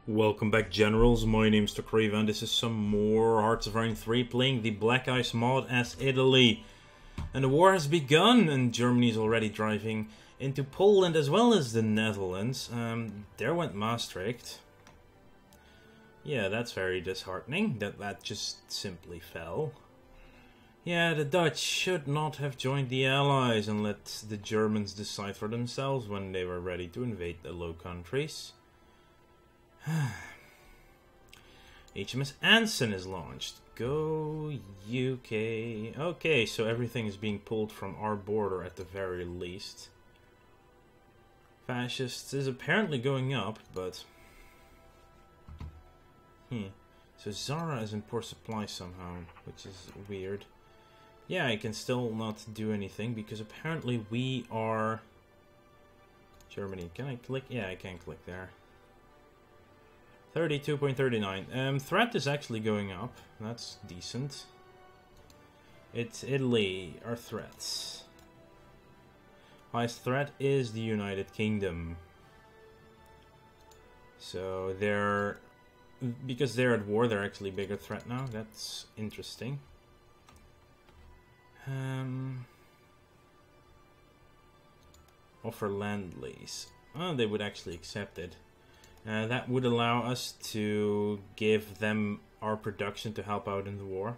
Welcome back, Generals. My name's Crave, and this is some more Hearts of Iron 3 playing the BlackICE mod as Italy. And the war has begun, and Germany's already driving into Poland as well as the Netherlands. There went Maastricht. Yeah, that's very disheartening that just simply fell. Yeah, the Dutch should not have joined the Allies and let the Germans decide for themselves when they were ready to invade the Low Countries. HMS Anson is launched. Go UK. Okay, so everything is being pulled from our border at the very least. Fascists is apparently going up, but... So Zara is in poor supply somehow, which is weird. Yeah, I can still not do anything because apparently we are... Germany. Can I click? Yeah, I can click there. 32.39. Threat is actually going up. That's decent. It's Italy, our threats. Highest threat is the United Kingdom. So they're... Because they're at war, they're actually a bigger threat now. That's interesting. Offer land lease. Oh, they would actually accept it. That would allow us to give them our production to help out in the war.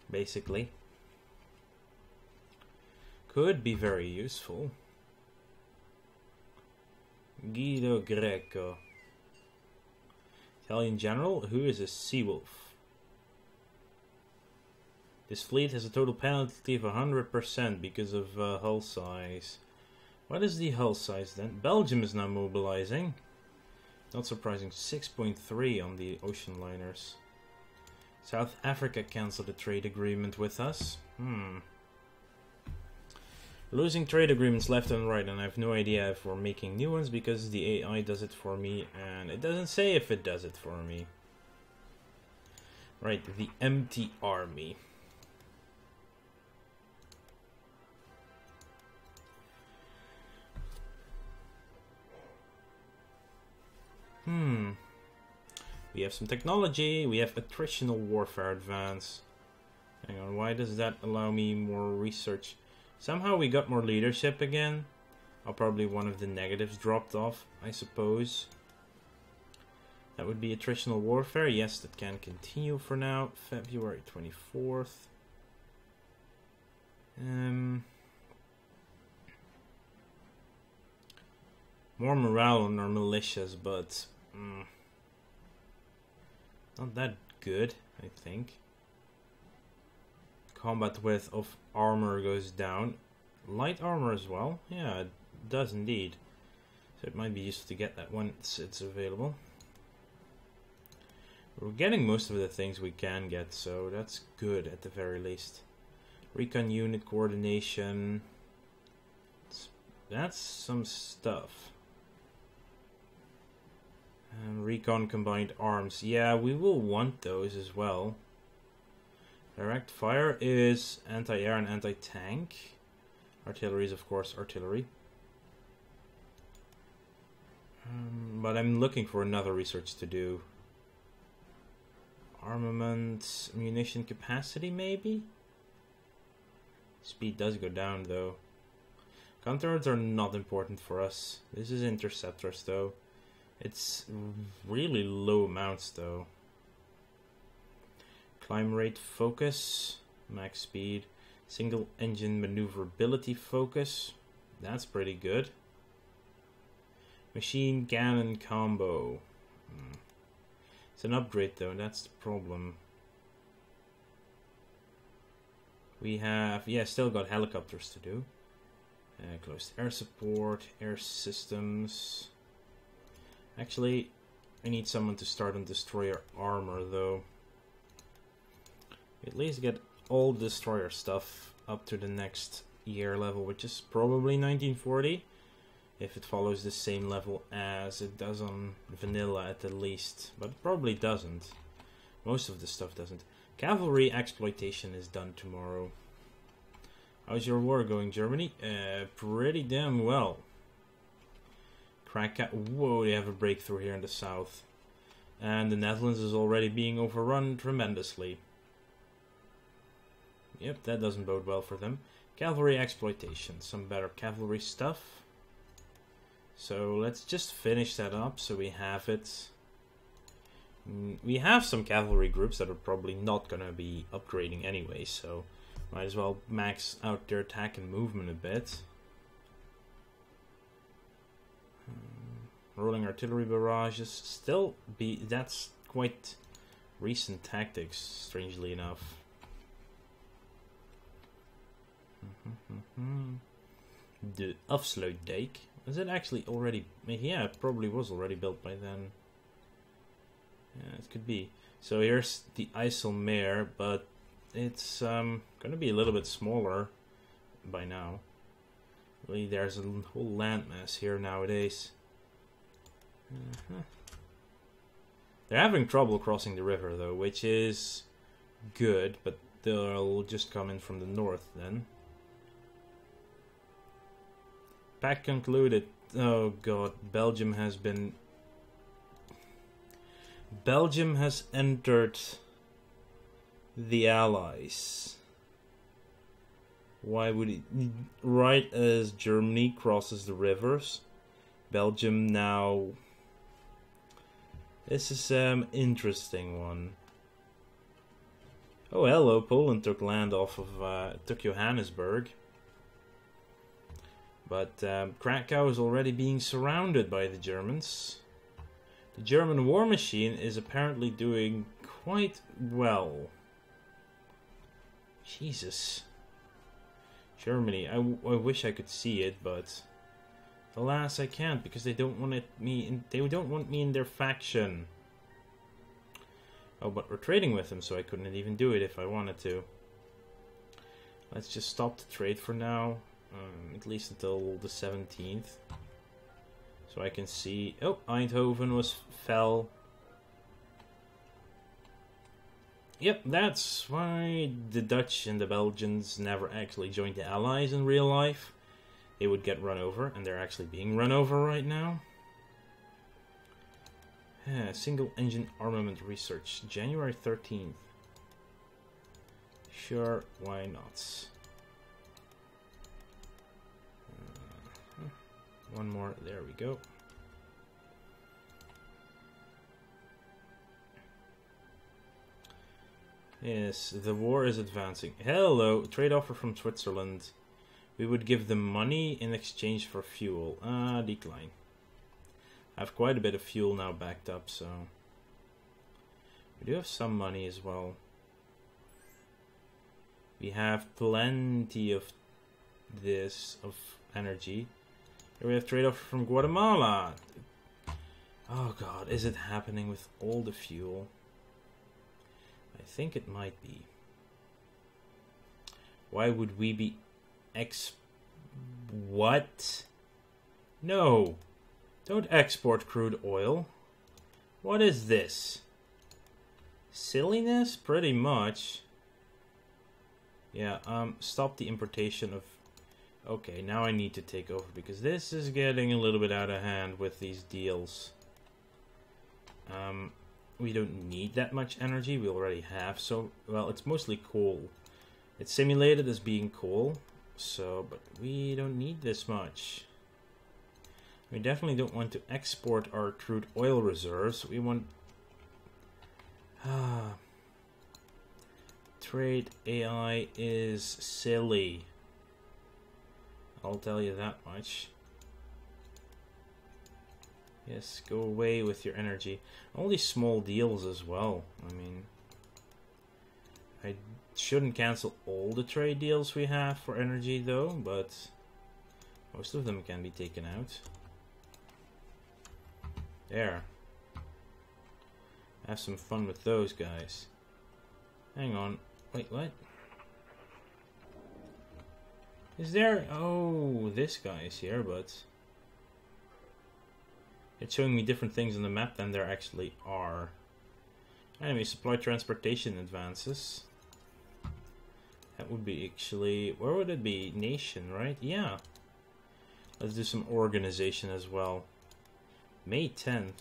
Basically. Could be very useful. Guido Greco. Italian general who is a sea wolf. This fleet has a total penalty of 100% because of hull size. What is the hull size then? Belgium is now mobilizing. Not surprising, 6.3 on the ocean liners. South Africa cancelled a trade agreement with us. Losing trade agreements left and right, and I have no idea if we're making new ones because the AI does it for me, and it doesn't say if it does it for me. Right, the empty army. We have some technology, we have attritional warfare advance. Hang on, why does that allow me more research? Somehow we got more leadership again. Probably one of the negatives dropped off, I suppose. That would be attritional warfare. Yes, that can continue for now. February 24th. More morale on our militias, but... not that good, I think. Combat width of armor goes down. Light armor as well. Yeah, it does indeed. So it might be useful to get that once it's available. We're getting most of the things we can get, so that's good at the very least. Recon unit coordination. That's some stuff. Recon combined arms. Yeah, we will want those as well. Direct fire is anti-air and anti-tank. Artillery is, of course, artillery. But I'm looking for another research to do. Armament, munition capacity, maybe? Speed does go down, though. Counter-arms are not important for us. This is interceptors, though. It's really low amounts, though. Climb rate focus, max speed, single engine maneuverability focus. That's pretty good. Machine cannon combo. It's an upgrade, though. That's the problem. We have, yeah, still got helicopters to do. Close air support, air systems. Actually, I need someone to start on destroyer armor, though. At least get all destroyer stuff up to the next year level, which is probably 1940. If it follows the same level as it does on vanilla at the least. But it probably doesn't. Most of the stuff doesn't. Cavalry exploitation is done tomorrow. How's your war going, Germany? Pretty damn well. Krakow. Whoa, they have a breakthrough here in the south. And the Netherlands is already being overrun tremendously. Yep, that doesn't bode well for them. Cavalry exploitation. Some better cavalry stuff. So let's just finish that up so we have it. We have some cavalry groups that are probably not going to be upgrading anyway, so might as well max out their attack and movement a bit. Rolling artillery barrages, still that's quite recent tactics, strangely enough. The Afsluitdijk, is it actually already, yeah, it probably was already built by then. Yeah, it could be. So here's the IJsselmeer, but it's gonna be a little bit smaller by now. Really, there's a whole landmass here nowadays. They're having trouble crossing the river though, which is good, but they'll just come in from the north then. Pact concluded. Oh god, Belgium has entered the Allies. Why would it? Right as Germany crosses the rivers, Belgium now. This is an interesting one. Oh hello, Poland took land off of took Johannesburg. But Krakow is already being surrounded by the Germans. The German war machine is apparently doing quite well. Jesus. Germany, I wish I could see it, but alas, I can't because they don't want they don't want me in their faction. Oh, but we're trading with them, so I couldn't even do it if I wanted to. Let's just stop the trade for now, at least until the 17th. So I can see... Oh, Eindhoven fell. Yep, that's why the Dutch and the Belgians never actually joined the Allies in real life. They would get run over, and they're actually being run over right now. Single engine armament research, January 13th. Sure, why not? One more, there we go. Yes, the war is advancing. Hello, trade offer from Switzerland. We would give them money in exchange for fuel. Decline. I have quite a bit of fuel now backed up, so... We do have some money as well. We have plenty of this, of energy. Here we have trade offer from Guatemala. Oh god, is it happening with all the fuel? I think it might be. Why would we be What? No! Don't export crude oil. What is this? Silliness? Pretty much. Yeah, stop the importation of... Okay, now I need to take over because this is getting a little bit out of hand with these deals. We don't need that much energy. We already have, so... Well, it's mostly coal. It's simulated as being coal, so... But we don't need this much. We definitely don't want to export our crude oil reserves. We want... Trade AI is silly. I'll tell you that much. Yes, go away with your energy. All these small deals as well. I mean... I shouldn't cancel all the trade deals we have for energy though, but... Most of them can be taken out. There. Have some fun with those guys. Hang on. Wait, what? Is there... Oh, this guy is here, but... It's showing me different things on the map than there actually are. Anyway, supply transportation advances. That would be actually... Where would it be? Nation, right? Yeah. Let's do some organization as well. May 10th.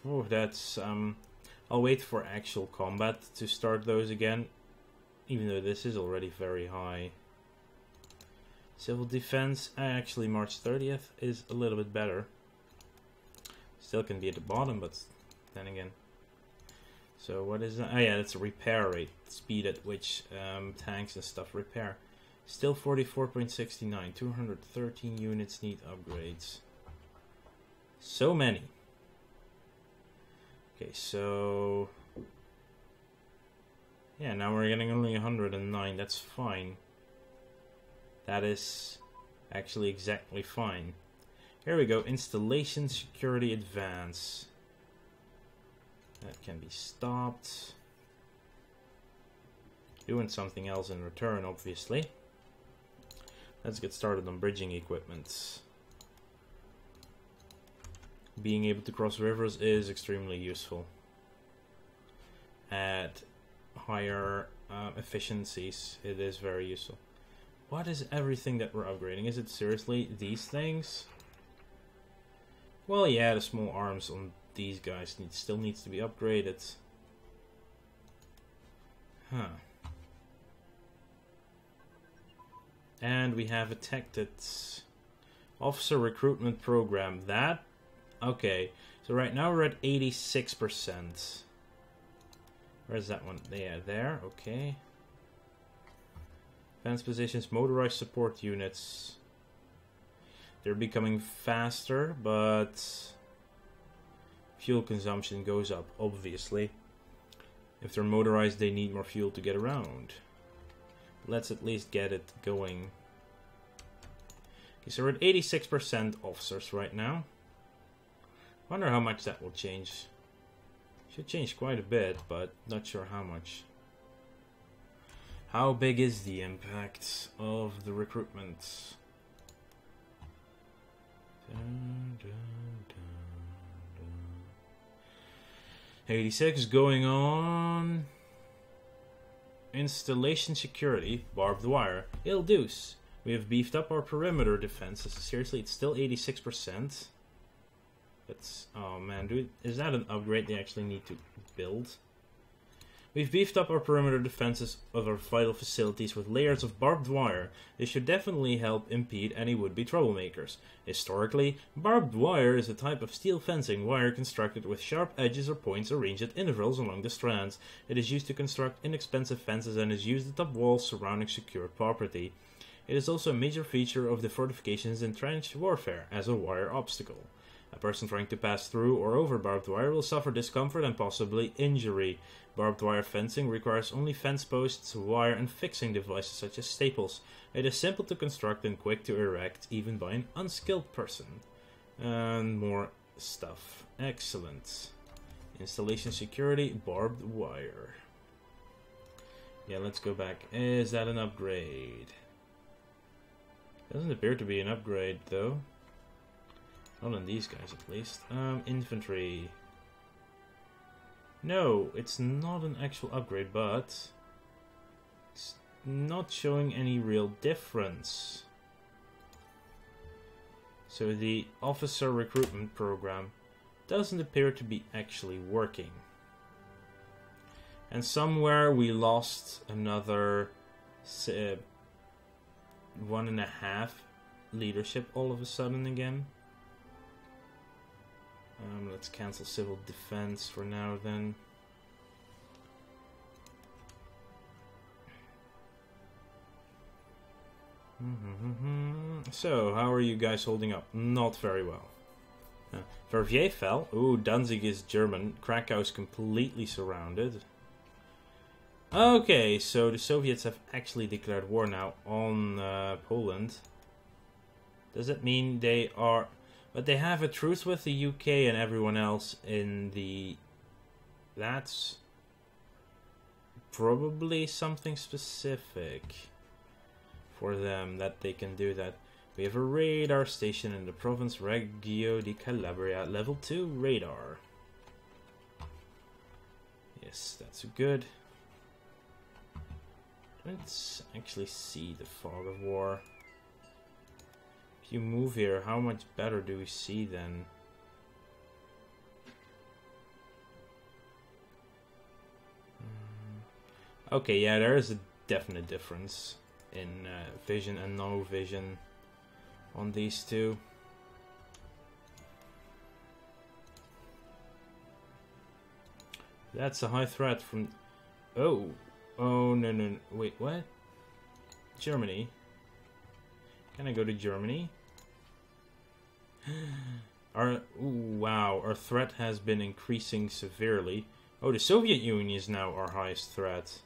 Oh, that's I'll wait for actual combat to start those again, even though this is already very high. Civil defense, actually March 30th is a little bit better. Still can be at the bottom, but then again. So what is that? Oh yeah, that's a repair rate, speed at which tanks and stuff repair. Still 44.69, 213 units need upgrades. So many. Okay, so... yeah, now we're getting only 109, that's fine. That is actually exactly fine. Here we go, installation security advance. That can be stopped. Doing something else in return, obviously. Let's get started on bridging equipment. Being able to cross rivers is extremely useful. At higher efficiencies, it is very useful. What is everything that we're upgrading? Is it seriously these things? Well, yeah, the small arms on these guys still needs to be upgraded. Huh. And we have a detected officer recruitment program. That, okay. So right now we're at 86%. Where's that one? Yeah, there. Okay. Advanced positions, motorized support units. They're becoming faster, but fuel consumption goes up, obviously. If they're motorized, they need more fuel to get around. Let's at least get it going. Okay, so we're at 86% officers right now. Wonder how much that will change. Should change quite a bit, but not sure how much. How big is the impact of the recruitment? 86 going on. Installation security, barbed wire. It'll deuce. We have beefed up our perimeter defenses. Seriously, it's still 86%. That's, oh man, dude, is that an upgrade they actually need to build? We've beefed up our perimeter defenses of our vital facilities with layers of barbed wire. This should definitely help impede any would-be troublemakers. Historically, barbed wire is a type of steel fencing wire constructed with sharp edges or points arranged at intervals along the strands. It is used to construct inexpensive fences and is used atop walls surrounding secure property. It is also a major feature of the fortifications in trench warfare as a wire obstacle. A person trying to pass through or over barbed wire will suffer discomfort and possibly injury. Barbed wire fencing requires only fence posts, wire, and fixing devices such as staples. It is simple to construct and quick to erect, even by an unskilled person. And more stuff. Excellent. Installation security, barbed wire. Yeah, let's go back. Is that an upgrade? Doesn't appear to be an upgrade, though. Not on these guys, at least. Infantry. No, it's not an actual upgrade, but it's not showing any real difference. So the officer recruitment program doesn't appear to be actually working. And somewhere we lost another 1.5 leadership all of a sudden again. Let's cancel civil defense for now then. So, how are you guys holding up? Not very well. Verviers fell. Ooh, Danzig is German. Krakow is completely surrounded. Okay, so the Soviets have actually declared war now on Poland. Does that mean they are... But they have a truce with the UK and everyone else in the... That's probably something specific for them that they can do that. We have a radar station in the province Reggio di Calabria, level 2 radar. Yes, that's good. Let's actually see the fog of war. If you move here, how much better do we see then? Okay, yeah, there is a definite difference in vision and no vision on these two. That's a high threat from... Oh, no, wait, what? Germany? Can I go to Germany? Wow, our threat has been increasing severely. Oh, the Soviet Union is now our highest threat.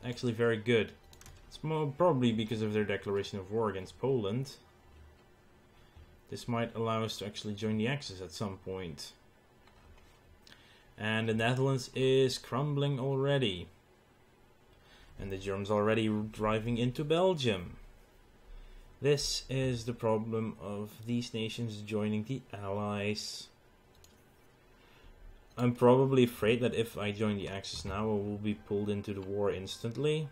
Actually very good. It's probably because of their declaration of war against Poland. This might allow us to actually join the Axis at some point. And the Netherlands is crumbling already. And the Germans already driving into Belgium. This is the problem of these nations joining the Allies. I'm probably afraid that if I join the Axis now, I will be pulled into the war instantly.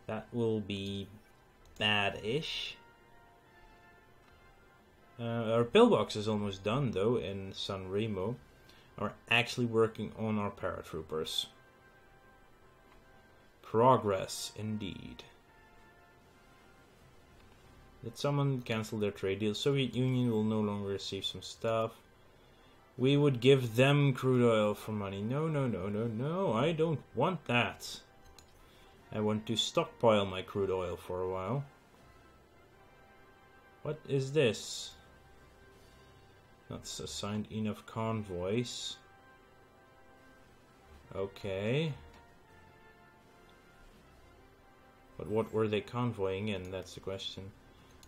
That will be bad-ish. Our pillbox is almost done though in San Remo. We're actually working on our paratroopers. Progress indeed. Did someone cancel their trade deal? Soviet Union will no longer receive some stuff. We would give them crude oil for money. No, I don't want that. I want to stockpile my crude oil for a while. What is this? Not assigned enough convoys. Okay. But what were they convoying in? That's the question.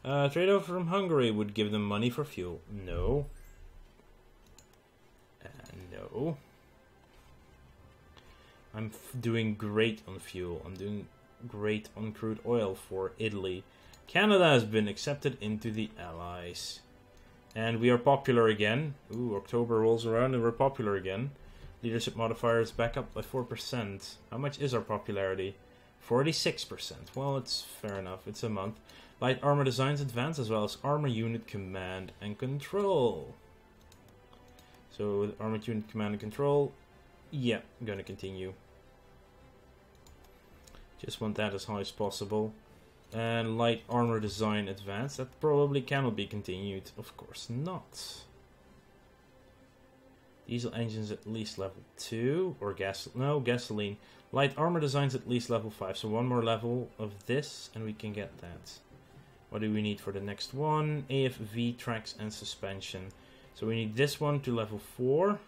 Trade over from Hungary would give them money for fuel. No. No. I'm doing great on fuel. I'm doing great on crude oil for Italy. Canada has been accepted into the Allies. And we are popular again. Ooh, October rolls around and we're popular again. Leadership modifier is back up by 4%. How much is our popularity? 46%. Well, it's fair enough. It's a month. Light armor designs advance as well as armor unit command and control. So, armored unit command and control. Yeah, I'm gonna continue. Just want that as high as possible. And light armor design advanced. That probably cannot be continued. Of course not. Diesel engines at least level 2. Or gasoline. Light armor designs at least level 5. So one more level of this and we can get that. What do we need for the next one? AFV tracks and suspension. So we need this one to level 4.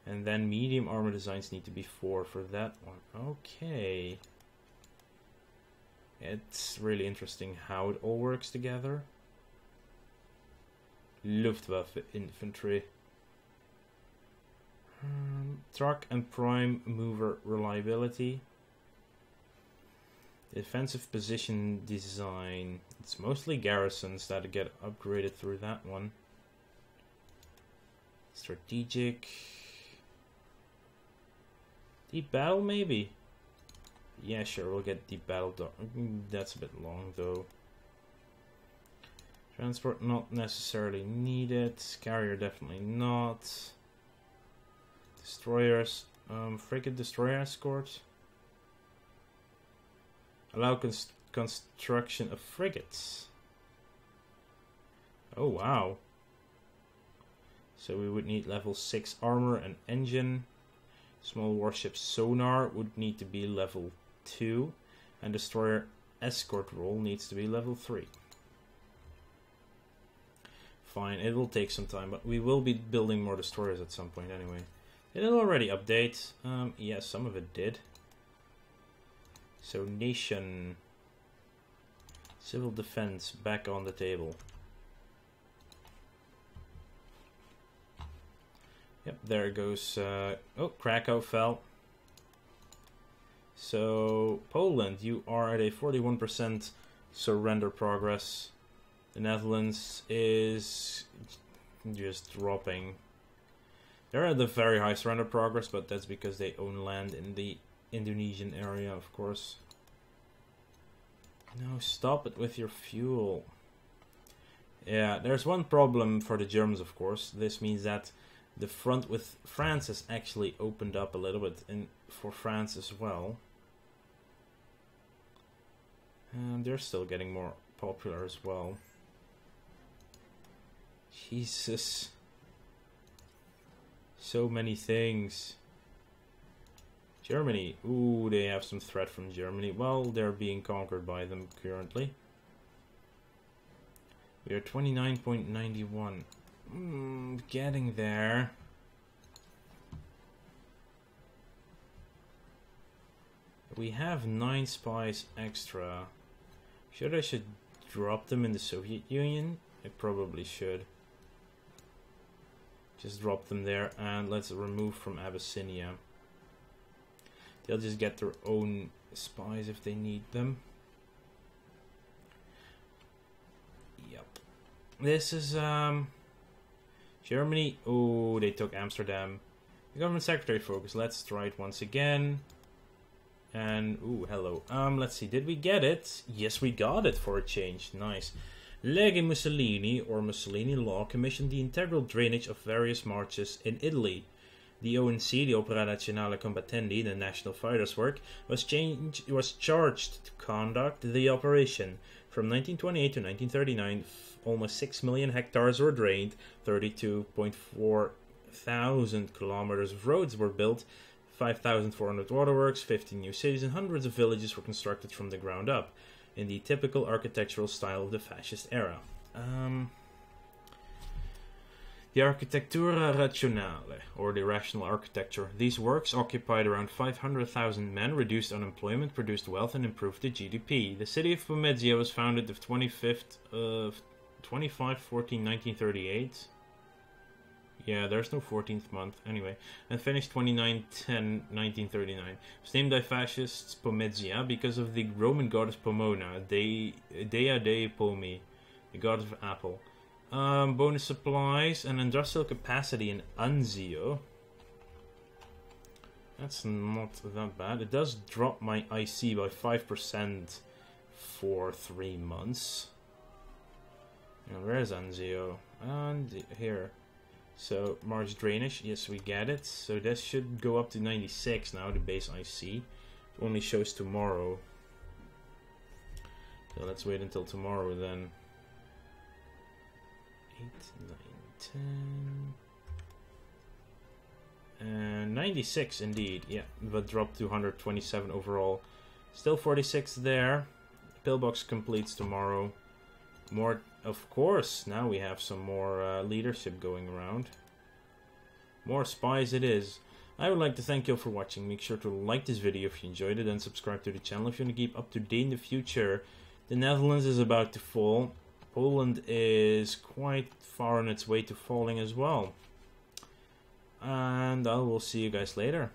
And then medium armor designs need to be 4 for that one. Okay. It's really interesting how it all works together. Luftwaffe infantry. Truck and prime mover reliability. Defensive position design. It's mostly garrisons that get upgraded through that one. Strategic. Deep battle maybe? Yeah, sure, we'll get deep battle. That's a bit long though. Transport not necessarily needed. Carrier definitely not. Destroyers. Frigate destroyer escort. Allow construction of frigates. Oh wow. So we would need level 6 armor and engine. Small warship sonar would need to be level 2. And destroyer escort role needs to be level 3. Fine, it will take some time, but we will be building more destroyers at some point anyway. Did it already update? Yeah, some of it did. So nation. Civil defense back on the table. Yep, there goes. Oh, Krakow fell. So, Poland, you are at a 41% surrender progress. The Netherlands is just dropping. They're at a very high surrender progress, but that's because they own land in the Indonesian area, of course. No, stop it with your fuel. Yeah, there's one problem for the Germans, of course. This means that The front with France has actually opened up a little bit for France as well. And they're still getting more popular as well. Jesus. So many things. Germany. Ooh, they have some threat from Germany. Well, they're being conquered by them currently. We are 29.91. Getting there. We have 9 spies extra. I should drop them in the Soviet Union? I probably should. Just drop them there and let's remove from Abyssinia. They'll just get their own spies if they need them. Yep. This is Germany. Oh, they took Amsterdam. The government secretary focus. Let's try it once again. And ooh, hello. Let's see. Did we get it? Yes, we got it for a change. Nice. Legge Mussolini, or Mussolini law, commissioned the integral drainage of various marches in Italy. The ONC, the Opera Nazionale Combattenti, the National Fighters' Work, was charged to conduct the operation. From 1928 to 1939, almost 6 million hectares were drained, 32.4 thousand kilometers of roads were built, 5,400 waterworks, 15 new cities, and hundreds of villages were constructed from the ground up, in the typical architectural style of the fascist era. The Architectura Razionale, or the rational architecture. These works occupied around 500,000 men, reduced unemployment, produced wealth, and improved the GDP. The city of Pomezia was founded the 25/14/1938. Yeah, there's no 14th month, anyway. And finished 29/10/1939. It was named by fascists Pomezia because of the Roman goddess Pomona, Dea Dei Pomi, the goddess of apple. Bonus supplies and industrial capacity in Anzio. That's not that bad. It does drop my IC by 5% for 3 months. Now, where's Anzio? And here. So, March drainage, yes, we get it. So this should go up to 96 now, the base IC. It only shows tomorrow. So let's wait until tomorrow then. 8, 9, 10... And 96 indeed, yeah, but dropped to 127 overall. Still 46 there. Pillbox completes tomorrow. More, of course, now we have some more leadership going around. More spies it is. I would like to thank you all for watching. Make sure to like this video if you enjoyed it and subscribe to the channel if you want to keep up to date in the future. The Netherlands is about to fall. Poland is quite far on its way to falling as well. And I will see you guys later.